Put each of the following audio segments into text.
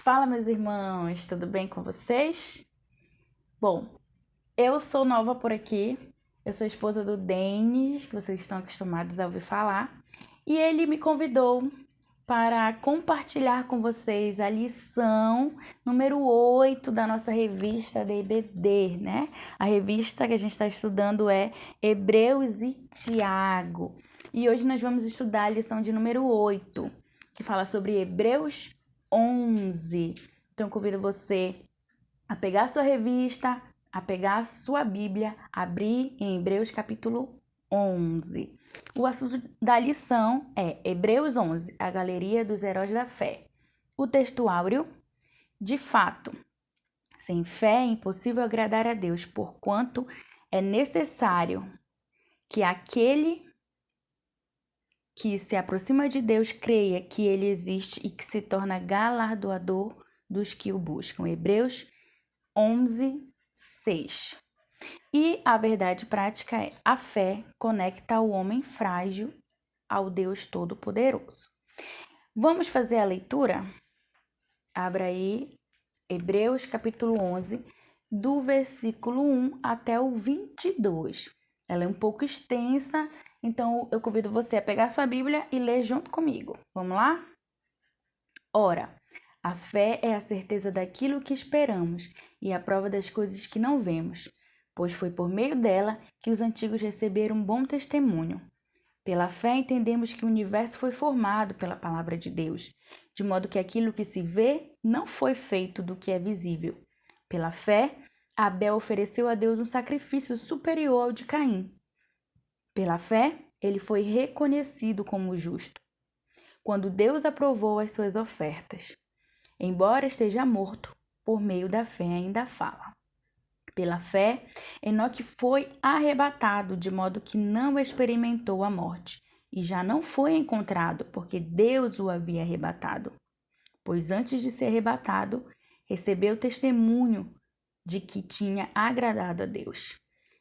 Fala, meus irmãos, tudo bem com vocês? Bom, eu sou nova por aqui, eu sou esposa do Denis, que vocês estão acostumados a ouvir falar, e ele me convidou para compartilhar com vocês a lição número 8 da nossa revista da EBD, né? A revista que a gente está estudando é Hebreus e Tiago. E hoje nós vamos estudar a lição de número 8, que fala sobre Hebreus 11. Então, eu convido você a pegar a sua revista, a pegar a sua Bíblia, abrir em Hebreus capítulo 11. O assunto da lição é Hebreus 11, a galeria dos heróis da fé. O texto áureo: de fato, sem fé é impossível agradar a Deus, porquanto é necessário que aquele que se aproxima de Deus creia que ele existe e que se torna galardoador dos que o buscam. Hebreus 11, 6. E a verdade prática é: a fé conecta o homem frágil ao Deus Todo-Poderoso. Vamos fazer a leitura? Abra aí Hebreus capítulo 11, do versículo 1 até o 22. Ela é um pouco extensa, então eu convido você a pegar sua Bíblia e ler junto comigo. Vamos lá? Ora, a fé é a certeza daquilo que esperamos e a prova das coisas que não vemos, pois foi por meio dela que os antigos receberam um bom testemunho. Pela fé entendemos que o universo foi formado pela palavra de Deus, de modo que aquilo que se vê não foi feito do que é visível. Pela fé, Abel ofereceu a Deus um sacrifício superior ao de Caim. Pela fé, ele foi reconhecido como justo, quando Deus aprovou as suas ofertas. Embora esteja morto, por meio da fé ainda fala. Pela fé, Enoque foi arrebatado, de modo que não experimentou a morte, e já não foi encontrado, porque Deus o havia arrebatado. Pois antes de ser arrebatado, recebeu testemunho de que tinha agradado a Deus.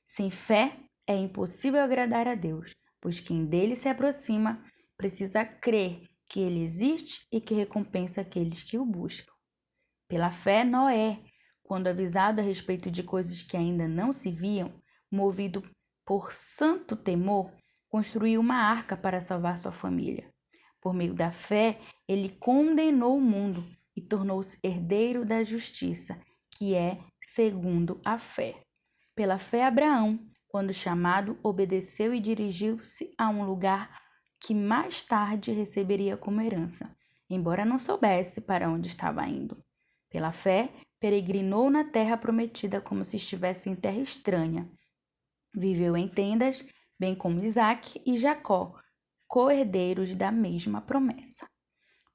Sem fé, é impossível agradar a Deus, pois quem dele se aproxima precisa crer que ele existe e que recompensa aqueles que o buscam. Pela fé, Noé, quando avisado a respeito de coisas que ainda não se viam, movido por santo temor, construiu uma arca para salvar sua família. Por meio da fé, ele condenou o mundo e tornou-se herdeiro da justiça, que é segundo a fé. Pela fé, Abraão, quando chamado, obedeceu e dirigiu-se a um lugar que mais tarde receberia como herança, embora não soubesse para onde estava indo. Pela fé, peregrinou na terra prometida como se estivesse em terra estranha. Viveu em tendas, bem como Isaque e Jacó, co-herdeiros da mesma promessa.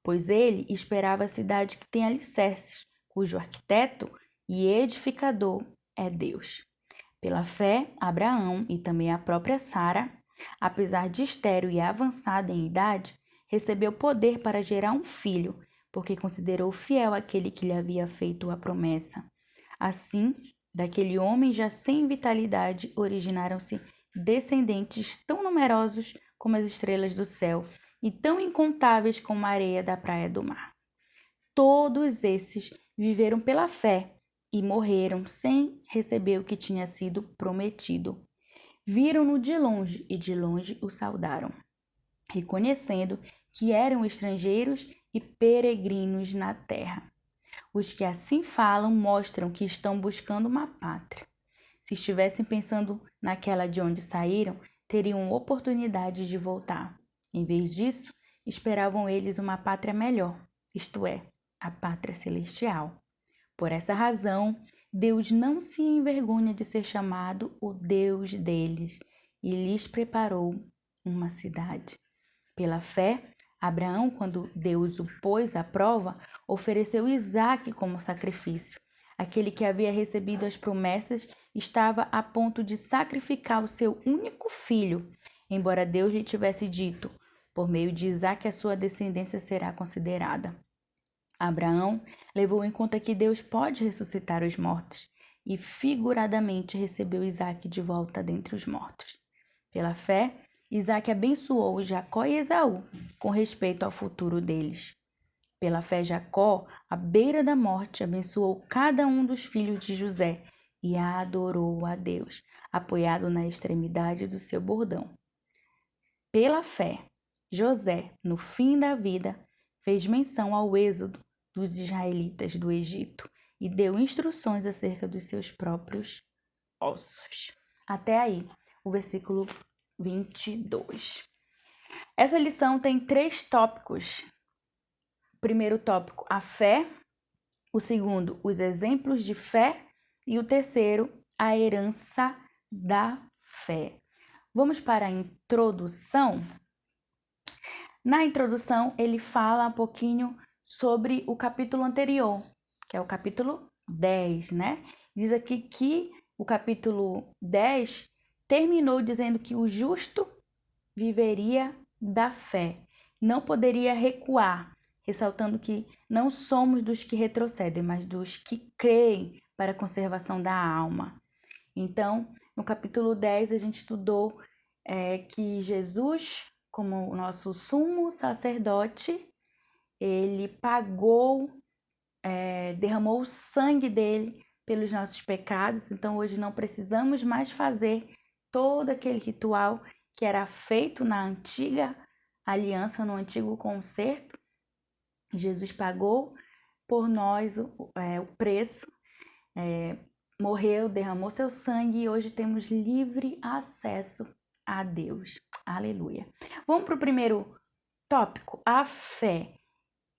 Pois ele esperava a cidade que tem alicerces, cujo arquiteto e edificador é Deus. Pela fé, Abraão e também a própria Sara, apesar de estéril e avançada em idade, recebeu poder para gerar um filho, porque considerou fiel aquele que lhe havia feito a promessa. Assim, daquele homem já sem vitalidade originaram-se descendentes tão numerosos como as estrelas do céu e tão incontáveis como a areia da praia do mar. Todos esses viveram pela fé e morreram sem receber o que tinha sido prometido. Viram-no de longe e de longe o saudaram, reconhecendo que eram estrangeiros e peregrinos na terra. Os que assim falam mostram que estão buscando uma pátria. Se estivessem pensando naquela de onde saíram, teriam oportunidade de voltar. Em vez disso, esperavam eles uma pátria melhor, isto é, a pátria celestial. Por essa razão, Deus não se envergonha de ser chamado o Deus deles e lhes preparou uma cidade. Pela fé, Abraão, quando Deus o pôs à prova, ofereceu Isaque como sacrifício. Aquele que havia recebido as promessas estava a ponto de sacrificar o seu único filho, embora Deus lhe tivesse dito: por meio de Isaque a sua descendência será considerada. Abraão levou em conta que Deus pode ressuscitar os mortos e figuradamente recebeu Isaque de volta dentre os mortos. Pela fé, Isaque abençoou Jacó e Esaú com respeito ao futuro deles. Pela fé, Jacó, à beira da morte, abençoou cada um dos filhos de José e adorou a Deus, apoiado na extremidade do seu bordão. Pela fé, José, no fim da vida, fez menção ao êxodo dos israelitas do Egito e deu instruções acerca dos seus próprios ossos. Até aí, o versículo 22. Essa lição tem 3 tópicos. O primeiro tópico, a fé. O segundo, os exemplos de fé. E o terceiro, a herança da fé. Vamos para a introdução. Na introdução, ele fala um pouquinho sobre o capítulo anterior, que é o capítulo 10, né? Diz aqui que o capítulo 10 terminou dizendo que o justo viveria da fé, não poderia recuar, ressaltando que não somos dos que retrocedem, mas dos que creem para a conservação da alma. Então, no capítulo 10, a gente estudou que Jesus, como o nosso sumo sacerdote, ele pagou, derramou o sangue dele pelos nossos pecados. Então, hoje não precisamos mais fazer todo aquele ritual que era feito na antiga aliança, no antigo concerto. Jesus pagou por nós o preço, morreu, derramou seu sangue e hoje temos livre acesso a Deus. Aleluia. Vamos para o primeiro tópico, a fé.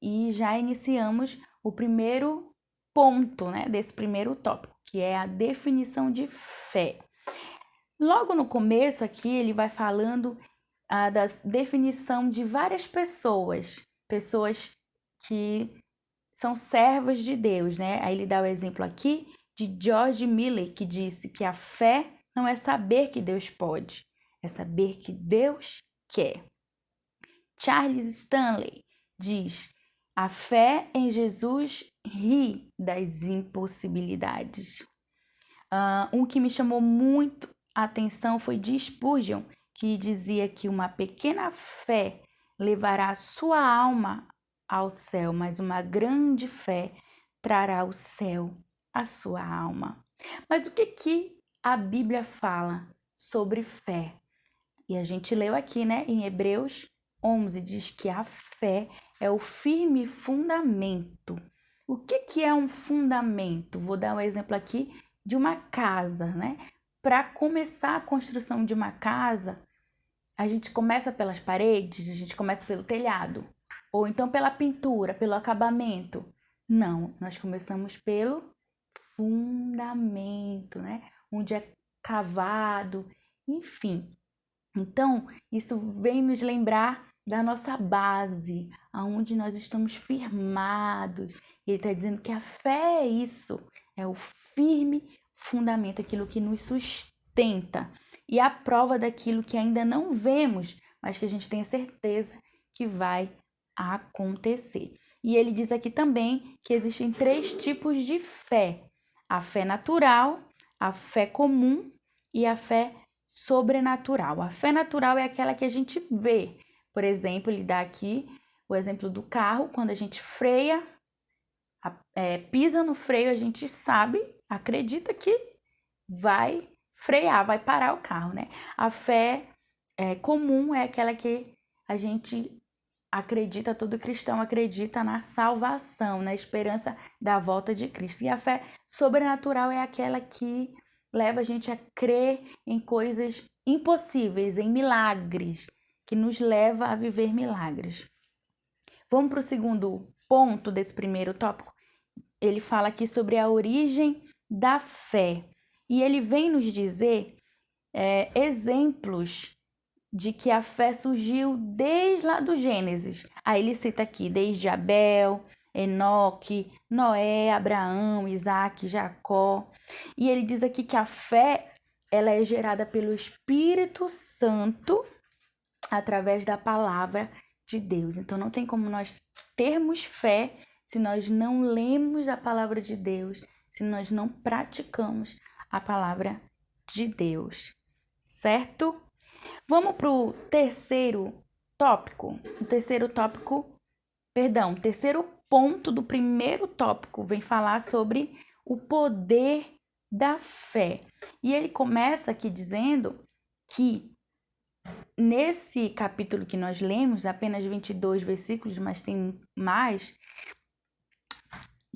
E já iniciamos o primeiro ponto, né, desse primeiro tópico, que é a definição de fé. Logo no começo aqui, ele vai falando da definição de várias pessoas que são servos de Deus, né? Aí ele dá o exemplo aqui de George Miller, que disse que a fé não é saber que Deus pode, é saber que Deus quer. Charles Stanley diz: a fé em Jesus ri das impossibilidades. Um que me chamou muito a atenção foi de Spurgeon, que dizia que uma pequena fé levará a sua alma ao céu, mas uma grande fé trará o céu à sua alma. Mas o que a Bíblia fala sobre fé? E a gente leu aqui, né, em Hebreus 11, diz que a fé é o firme fundamento. O que é um fundamento? Vou dar um exemplo aqui de uma casa, né? Para começar a construção de uma casa, a gente começa pelas paredes, a gente começa pelo telhado, ou então pela pintura, pelo acabamento. Não, nós começamos pelo fundamento, né? Onde é cavado, enfim. Então, isso vem nos lembrar da nossa base, aonde nós estamos firmados. Ele está dizendo que a fé é isso, é o firme fundamento, aquilo que nos sustenta e a prova daquilo que ainda não vemos, mas que a gente tem certeza que vai acontecer. E ele diz aqui também que existem 3 tipos de fé: a fé natural, a fé comum e a fé sobrenatural. A fé natural é aquela que a gente vê. Por exemplo, ele dá aqui o exemplo do carro. Quando a gente freia, pisa no freio, a gente sabe, acredita que vai frear, vai parar o carro, né? A fé comum é aquela que a gente acredita, todo cristão acredita na salvação, na esperança da volta de Cristo. E a fé sobrenatural é aquela que leva a gente a crer em coisas impossíveis, em milagres, que nos leva a viver milagres. Vamos para o segundo ponto desse primeiro tópico. Ele fala aqui sobre a origem da fé. E ele vem nos dizer exemplos de que a fé surgiu desde lá do Gênesis. Aí ele cita aqui desde Abel, Enoque, Noé, Abraão, Isaac, Jacó. E ele diz aqui que a fé ela é gerada pelo Espírito Santo através da palavra de Deus. Então não tem como nós termos fé se nós não lemos a palavra de Deus, se nós não praticamos a palavra de Deus, certo? Vamos para o terceiro tópico. O terceiro tópico, Perdão, terceiro ponto do primeiro tópico vem falar sobre o poder da fé. E ele começa aqui dizendo que nesse capítulo que nós lemos, apenas 22 versículos, mas tem mais,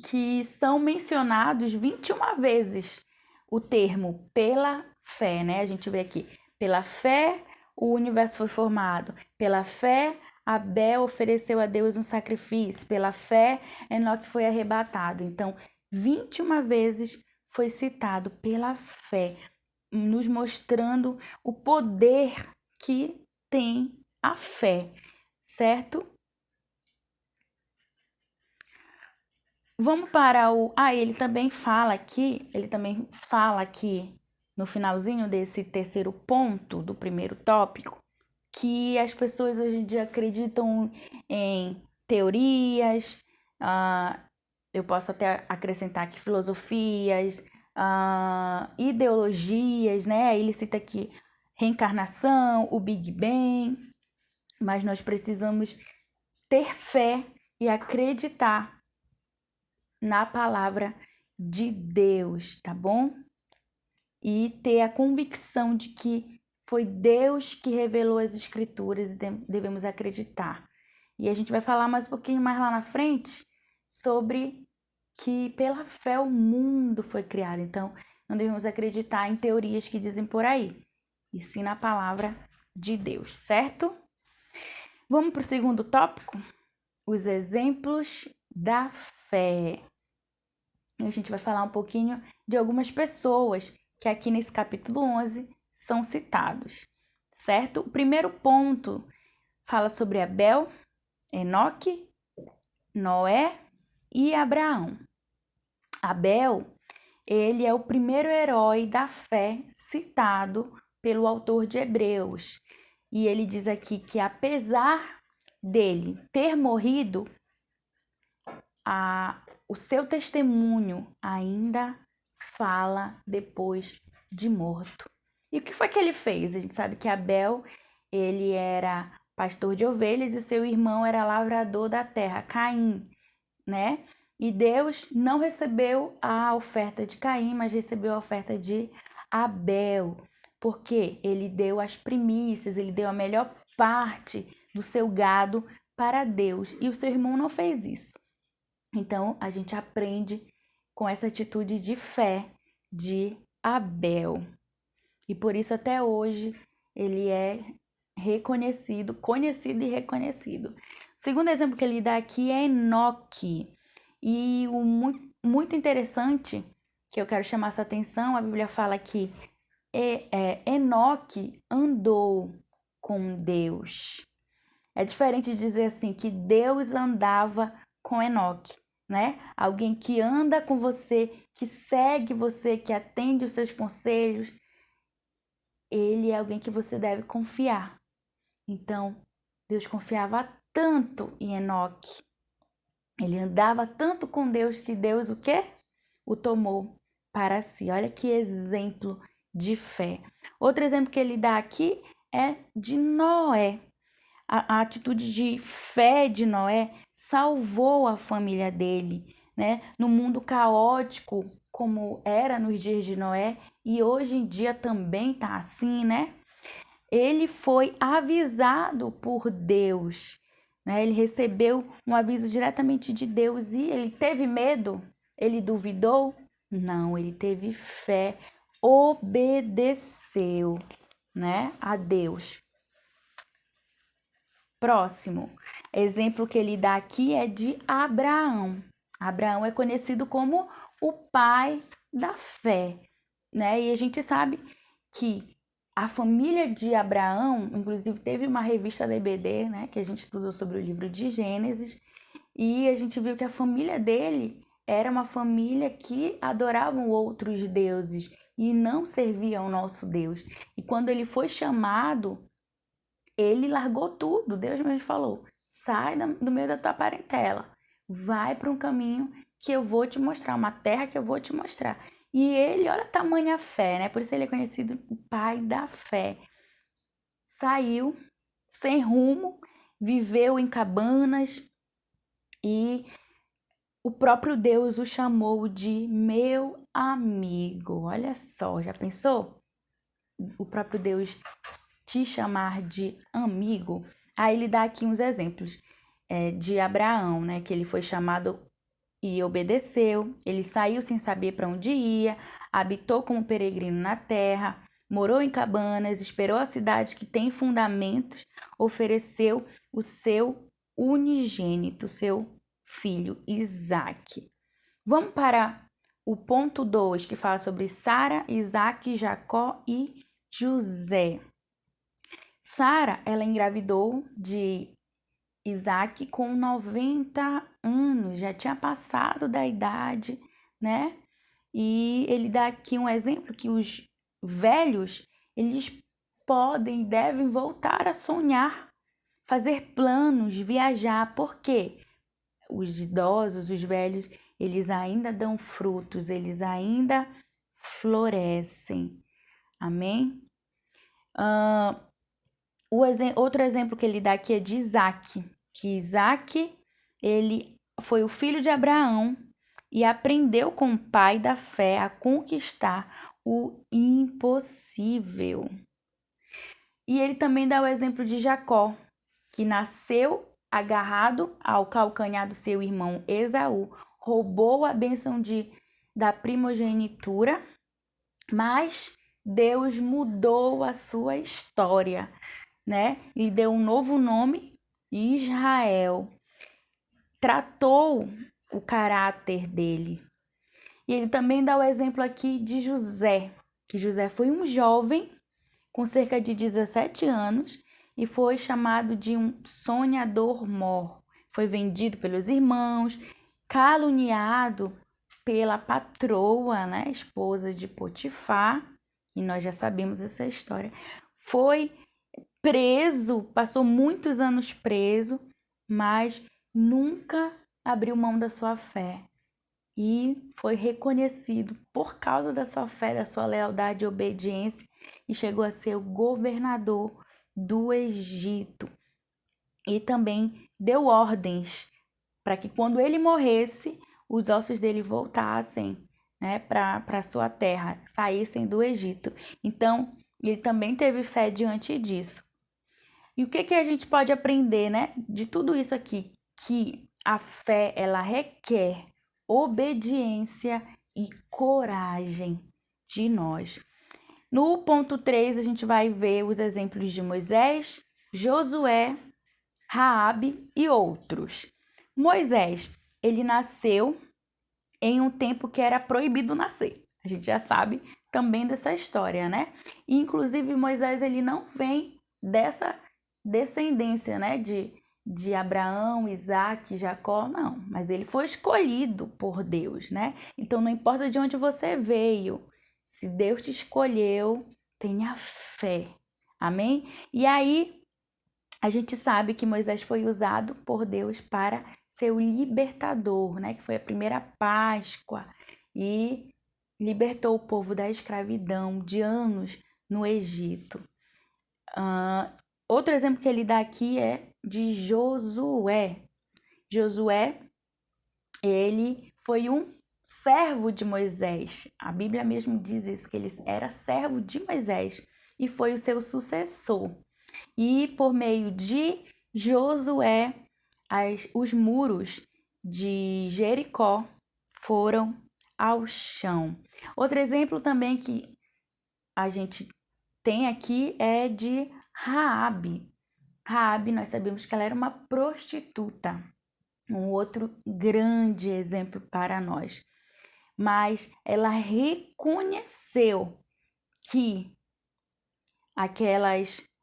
que são mencionados 21 vezes o termo pela fé, né? A gente vê aqui, pela fé o universo foi formado, pela fé Abel ofereceu a Deus um sacrifício, pela fé Enoque foi arrebatado. Então, 21 vezes foi citado pela fé, nos mostrando o poder que tem a fé, certo? Vamos para o... ele também fala aqui no finalzinho desse terceiro ponto do primeiro tópico, que as pessoas hoje em dia acreditam em teorias, eu posso até acrescentar aqui filosofias, ideologias, né? Ele cita aqui reencarnação, o Big Bang, mas nós precisamos ter fé e acreditar na palavra de Deus, tá bom? E ter a convicção de que foi Deus que revelou as escrituras e devemos acreditar. E a gente vai falar mais um pouquinho mais lá na frente sobre que pela fé o mundo foi criado. Então, não devemos acreditar em teorias que dizem por aí, e sim na palavra de Deus, certo? Vamos para o segundo tópico? Os exemplos da fé. E a gente vai falar um pouquinho de algumas pessoas que aqui nesse capítulo 11 são citados, certo? O primeiro ponto fala sobre Abel, Enoque, Noé e Abraão. Abel, ele é o primeiro herói da fé citado pelo autor de Hebreus. E ele diz aqui que apesar dele ter morrido, o seu testemunho ainda fala depois de morto. E o que foi que ele fez? A gente sabe que Abel, ele era pastor de ovelhas e o seu irmão era lavrador da terra, Caim, né? E Deus não recebeu a oferta de Caim, mas recebeu a oferta de Abel, porque ele deu as primícias, ele deu a melhor parte do seu gado para Deus, e o seu irmão não fez isso. Então, a gente aprende com essa atitude de fé de Abel. E por isso, até hoje, ele é reconhecido, conhecido e reconhecido. O segundo exemplo que ele dá aqui é Enoque. E o muito interessante, que eu quero chamar sua atenção, a Bíblia fala que Enoque andou com Deus. É diferente de dizer assim, que Deus andava com Enoque, né? Alguém que anda com você, que segue você, que atende os seus conselhos, ele é alguém que você deve confiar. Então, Deus confiava tanto em Enoque. Ele andava tanto com Deus que Deus o quê? O tomou para si. Olha que exemplo de fé. Outro exemplo que ele dá aqui é de Noé. A atitude de fé de Noé salvou a família dele, né? No mundo caótico como era nos dias de Noé, e hoje em dia também tá assim, né? Ele foi avisado por Deus, né? Ele recebeu um aviso diretamente de Deus e ele teve medo? Ele duvidou? Não, ele teve fé, obedeceu, né, a Deus. Próximo exemplo que ele dá aqui é de Abraão. Abraão é conhecido como o pai da fé, né? E a gente sabe que a família de Abraão, inclusive teve uma revista da EBD, né, que a gente estudou sobre o livro de Gênesis, e a gente viu que a família dele era uma família que adoravam outros deuses e não serviam ao nosso Deus. E quando ele foi chamado, ele largou tudo. Deus mesmo falou: sai do meio da tua parentela, vai para um caminho que eu vou te mostrar, uma terra que eu vou te mostrar. E ele, olha a tamanha fé, né? Por isso ele é conhecido o pai da fé. Saiu sem rumo, viveu em cabanas, E o próprio Deus o chamou de meu amigo. Olha só, já pensou? O próprio Deus te chamar de amigo? Aí ele dá aqui uns exemplos de Abraão, né? Que ele foi chamado e obedeceu. Ele saiu sem saber para onde ia, habitou como peregrino na terra, morou em cabanas, esperou a cidade que tem fundamentos, ofereceu o seu unigênito, seu filho Isaque. Vamos para o ponto 2, que fala sobre Sara, Isaque, Jacó e José. Sara, ela engravidou de Isaac com 90 anos, já tinha passado da idade, né? E ele dá aqui um exemplo que os velhos, eles podem e devem voltar a sonhar, fazer planos, viajar. Por quê? Os idosos, os velhos, eles ainda dão frutos, eles ainda florescem. Amém? Outro exemplo que ele dá aqui é de Isaac, que Isaac, ele foi o filho de Abraão e aprendeu com o pai da fé a conquistar o impossível. E ele também dá o exemplo de Jacó, que nasceu agarrado ao calcanhar do seu irmão Esaú, roubou a bênção da primogenitura, mas Deus mudou a sua história, né? Lhe deu um novo nome, Israel. Tratou o caráter dele. E ele também dá o exemplo aqui de José, que José foi um jovem com cerca de 17 anos e foi chamado de um sonhador mor. Foi vendido pelos irmãos, caluniado pela patroa, né, esposa de Potifar, e nós já sabemos essa história. Foi preso, passou muitos anos preso, mas nunca abriu mão da sua fé. E foi reconhecido por causa da sua fé, da sua lealdade e obediência, e chegou a ser o governador do Egito. E também deu ordens para que quando ele morresse, os ossos dele voltassem, né, para sua terra, saíssem do Egito. Então, ele também teve fé diante disso. E o que a gente pode aprender, né, de tudo isso aqui? Que a fé, ela requer obediência e coragem de nós. No ponto 3, a gente vai ver os exemplos de Moisés, Josué, Raabe e outros. Moisés, ele nasceu em um tempo que era proibido nascer. A gente já sabe também dessa história, né? E, inclusive, Moisés, ele não vem dessa descendência, né, de Abraão, Isaac, Jacó, não. Mas ele foi escolhido por Deus, né? Então, não importa de onde você veio, se Deus te escolheu, tenha fé. Amém? E aí, a gente sabe que Moisés foi usado por Deus para ser o libertador, né? Que foi a primeira Páscoa e libertou o povo da escravidão de anos no Egito. Outro exemplo que ele dá aqui é de Josué. Josué, ele foi um servo de Moisés. A Bíblia mesmo diz isso, que ele era servo de Moisés e foi o seu sucessor. E por meio de Josué, os muros de Jericó foram ao chão. Outro exemplo também que a gente tem aqui é de Raabe. Raabe, nós sabemos que ela era uma prostituta. Um outro grande exemplo para nós. Mas ela reconheceu que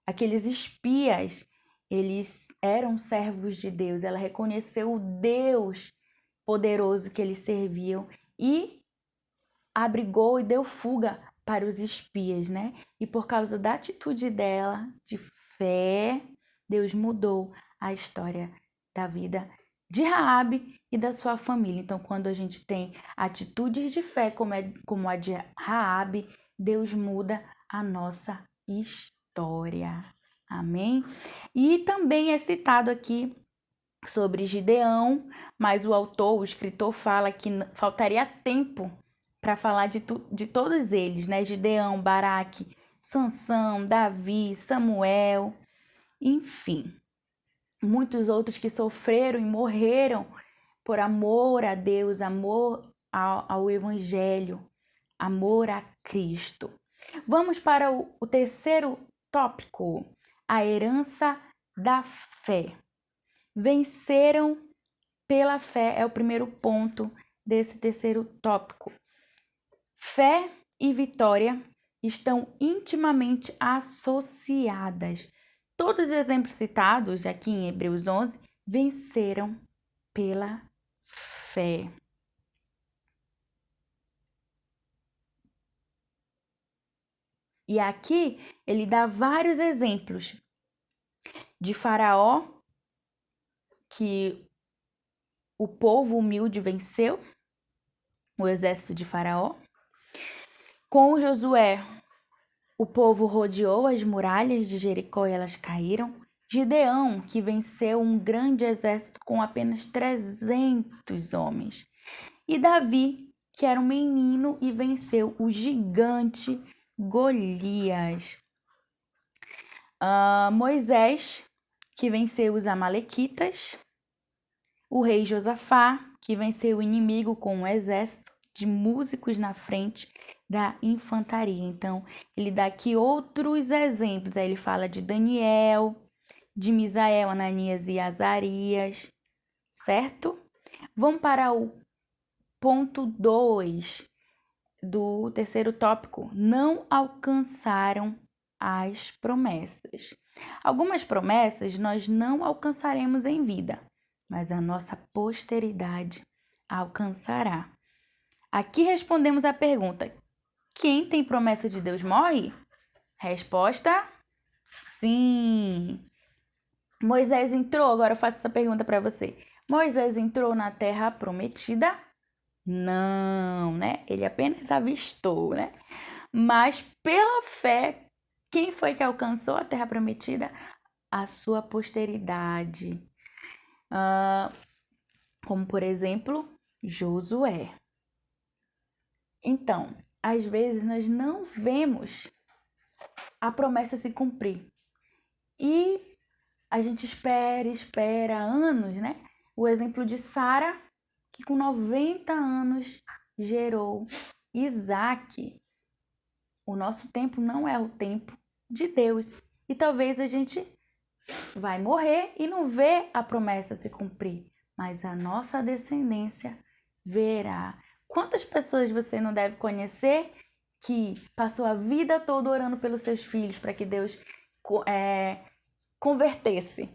aqueles espias, eles eram servos de Deus. Ela reconheceu o Deus poderoso que eles serviam e abrigou e deu fuga para os espias, né? E por causa da atitude dela, de fé, Deus mudou a história da vida de Raabe e da sua família. Então, quando a gente tem atitudes de fé como a de Raabe, Deus muda a nossa história. Amém? E também é citado aqui sobre Gideão, mas o autor, o escritor, fala que faltaria tempo para falar de todos eles, né? Gideão, Baraque, Sansão, Davi, Samuel, enfim, muitos outros que sofreram e morreram por amor a Deus, amor ao Evangelho, amor a Cristo. Vamos para o terceiro tópico, a herança da fé. Venceram pela fé é o primeiro ponto desse terceiro tópico. Fé e vitória estão intimamente associadas. Todos os exemplos citados aqui em Hebreus 11 venceram pela fé. E aqui ele dá vários exemplos de Faraó, que o povo humilde venceu, o exército de Faraó. Com Josué, o povo rodeou as muralhas de Jericó e elas caíram. Gideão, que venceu um grande exército com apenas 300 homens. E Davi, que era um menino e venceu o gigante Golias. Moisés, que venceu os amalequitas. O rei Josafá, que venceu o inimigo com um exército de músicos na frente da infantaria. Então, ele dá aqui outros exemplos. Aí ele fala de Daniel, de Misael, Ananias e Azarias, certo? Vamos para o ponto 2 do terceiro tópico. Não alcançaram as promessas. Algumas promessas nós não alcançaremos em vida, mas a nossa posteridade alcançará. Aqui respondemos a pergunta: quem tem promessa de Deus morre? Resposta: sim. Moisés entrou, agora eu faço essa pergunta para você. Moisés entrou na terra prometida? Não, né? Ele apenas avistou, né? Mas pela fé, quem foi que alcançou a terra prometida? A sua posteridade. Como, por exemplo, Josué. Então, às vezes nós não vemos a promessa se cumprir. E a gente espera anos, né? O exemplo de Sara, que com 90 anos gerou Isaac. O nosso tempo não é o tempo de Deus. E talvez a gente vai morrer e não vê a promessa se cumprir. Mas a nossa descendência verá. Quantas pessoas você não deve conhecer que passou a vida toda orando pelos seus filhos para que Deus convertesse,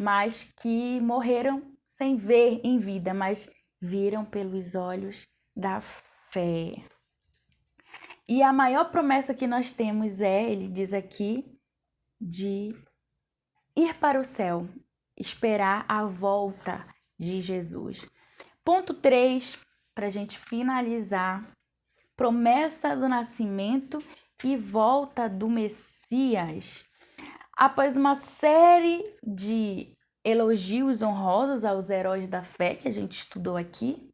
mas que morreram sem ver em vida, mas viram pelos olhos da fé. E a maior promessa que nós temos ele diz aqui, de ir para o céu, esperar a volta de Jesus. Ponto 3, para a gente finalizar, promessa do nascimento e volta do Messias. Após uma série de elogios honrosos aos heróis da fé que a gente estudou aqui,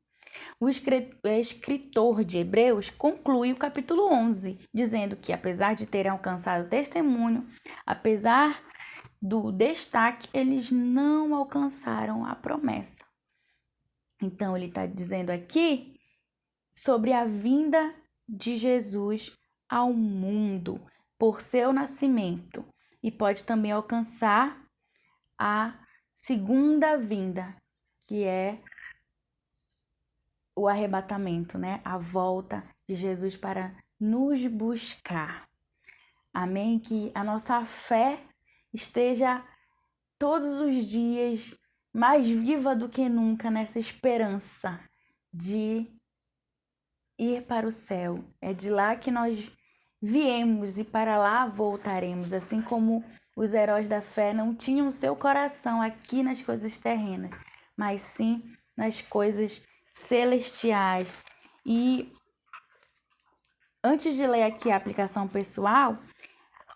o escritor de Hebreus conclui o capítulo 11, dizendo que apesar de terem alcançado testemunho, apesar do destaque, eles não alcançaram a promessa. Então, ele está dizendo aqui sobre a vinda de Jesus ao mundo por seu nascimento e pode também alcançar a segunda vinda, que é o arrebatamento, né? A volta de Jesus para nos buscar. Amém? Que a nossa fé esteja todos os dias mais viva do que nunca nessa esperança de ir para o céu. É de lá que nós viemos e para lá voltaremos, assim como os heróis da fé não tinham seu coração aqui nas coisas terrenas, mas sim nas coisas celestiais. E antes de ler aqui a aplicação pessoal,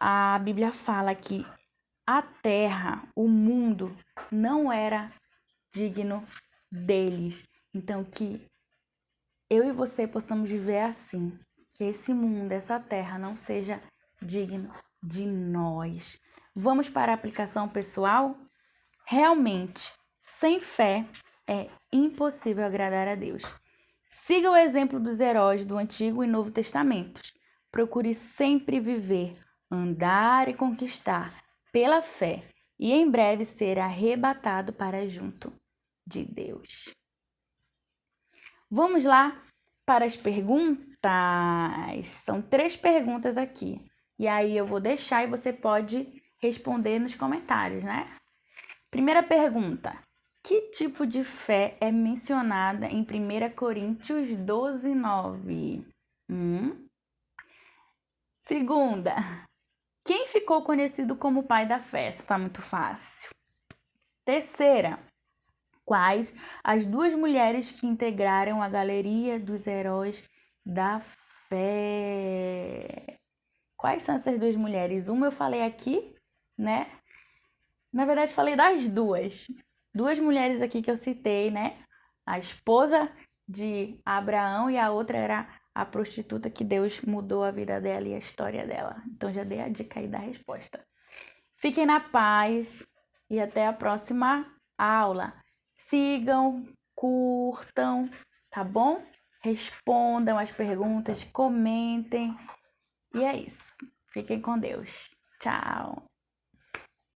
a Bíblia fala que a terra, o mundo, não era digno deles. Então, que eu e você possamos viver assim. Que esse mundo, essa terra não seja digno de nós. Vamos para a aplicação pessoal? Realmente, sem fé é impossível agradar a Deus. Siga o exemplo dos heróis do Antigo e Novo Testamentos. Procure sempre viver, andar e conquistar pela fé e em breve ser arrebatado para junto de Deus. Vamos lá para as perguntas. São 3 perguntas aqui. E aí eu vou deixar e você pode responder nos comentários, né? Primeira pergunta. Que tipo de fé é mencionada em 1 Coríntios 12, 9? Segunda. Quem ficou conhecido como o pai da fé? Essa tá muito fácil. Terceira. Quais as 2 mulheres que integraram a galeria dos heróis da fé? Quais são essas 2 mulheres? Uma eu falei aqui, né? Na verdade, falei das 2. 2 mulheres aqui que eu citei, né? A esposa de Abraão e a outra era a prostituta que Deus mudou a vida dela e a história dela. Então já dei a dica aí da resposta. Fiquem na paz e até a próxima aula. Sigam, curtam, tá bom? Respondam as perguntas, comentem. E é isso. Fiquem com Deus. Tchau.